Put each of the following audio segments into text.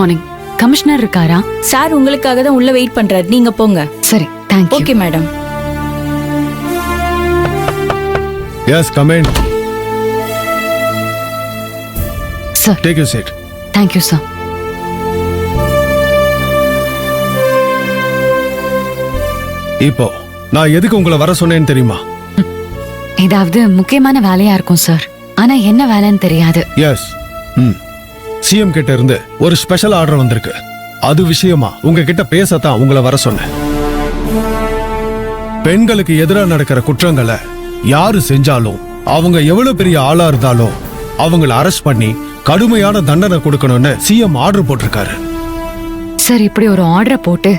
Morning. Commissioner இருக்காரா? Sir உங்களுக்காக தான் உள்ள வெயிட் பண்றாரு, நீங்க போங்க. சரி, thank you. Okay madam. Yes, come in. Sir, take your seat. Thank you sir. இப்போ நான் எதுக்கு உங்களை வர சொன்னேன்னு தெரியுமா? ஏதாவது முக்கியமான வேலையா இருக்கும் சார். ஆனா என்ன வேலைன்னு தெரியாது. எஸ். சிஎம் கிட்ட இருந்து ஒரு ஸ்பெஷல் ஆர்டர் வந்திருக்கு. அது விஷயமா உங்ககிட்ட பேசத்தான் உங்களை வர சொன்னேன். பெண்களுக்கு எதிராக நடக்கிற குற்றங்களை யாரு செஞ்சாலும், அவங்க எவ்வளவு பெரிய ஆளா இருந்தாலும் அவங்கள அரெஸ்ட் பண்ணி கடுமையான தண்டனை கொடுக்கணும்னு சிஎம் ஆர்டர் போட்டிருக்காரு. சார், இப்படி ஒரு ஆர்டரை போட்டு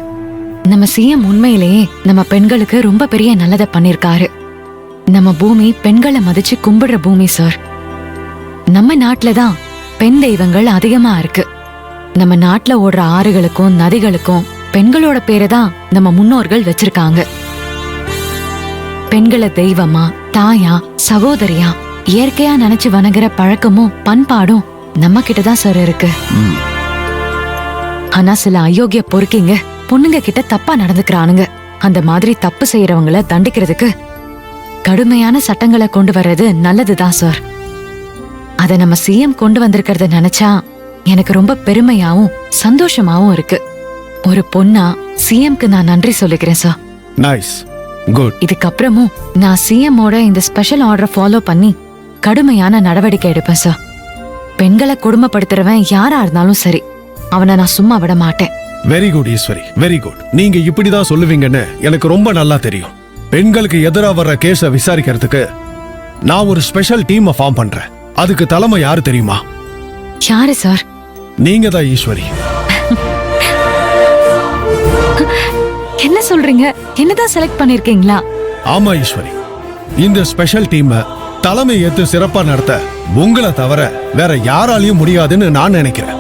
நம்ம சிஎம் உண்மையிலேயே நம்ம பெண்களுக்கு ரொம்ப பெரிய நல்லதை பண்ணிருக்காரு. நம்ம பூமி பெண்களை மதிச்சு கும்பிடுற பூமி சார். நம்ம நாட்டுல தான் பெண் தெய்வங்கள் அதிகமா இருக்கு. நம்ம நாட்டுல ஓடுற ஆறுகளுக்கும் நதிகளுக்கும் பெண்களோட பேரை தான் நம்ம முன்னோர்கள் வச்சிருக்காங்க. பெண்களை தெய்வமா, தாயா, சகோதரியா இயற்கையா நினைச்சு வணங்குற பழக்கமும் பண்பாடும் நம்ம கிட்டதான் சார் இருக்கு. ஆனா சில அயோக்கிய பொறுக்கிங்க பொண்ணுங்க கிட்ட தப்பா நடந்துக்கிறானுங்க. அந்த மாதிரி தப்பு செய்யறவங்கள தண்டிக்கிறதுக்கு கடுமையான சட்டங்களை கொண்டு வர்றது நல்லதுதான் சார். அத நம்ம சிஎம் கொண்டு வந்திருக்கிறத நினைச்சா எனக்கு ரொம்ப பெருமையாவும் சந்தோஷமாவும் இருக்கு. ஒரு பொண்ணா சிஎம்க்கு நான் நன்றி சொல்லிக்கிறேன் சார். Nice, good. இதுக்கப்புறமும் நான் சிஎம்மோட இந்த ஸ்பெஷல் ஆர்டரை ஃபாலோ பண்ணி கடுமையான நடவடிக்கை எடுப்பேன் சார். பெண்களை கொடுமைப்படுத்துறவன் யாரா இருந்தாலும் சரி, அவனை நான் சும்மா விட மாட்டேன். Very good Eswari, very good. நீங்க இப்படிதான் சொல்லுவீங்கன்னு எனக்கு ரொம்ப நல்லா தெரியும். பெண்களுக்கு எதிராக வர்ற கேஸ விசாரிக்கிறதுக்கு நான் ஒரு ஸ்பெஷல் டீமை ஃபார்ம் பண்றேன். அதுக்கு தலைமை யாரு தெரியுமா? யாரு சார்? நீங்க தான் ஈஸ்வரி. என்ன சொல்றீங்க? என்னதான் செலக்ட் பண்ணிருக்கீங்களா? ஆமா ஈஸ்வரி, இந்த ஸ்பெஷல் டீமை தலைமை ஏத்து சிறப்பா நடத்த உங்களை தவிர வேற யாராலையும் முடியாதுன்னு நான் நினைக்கிறேன்.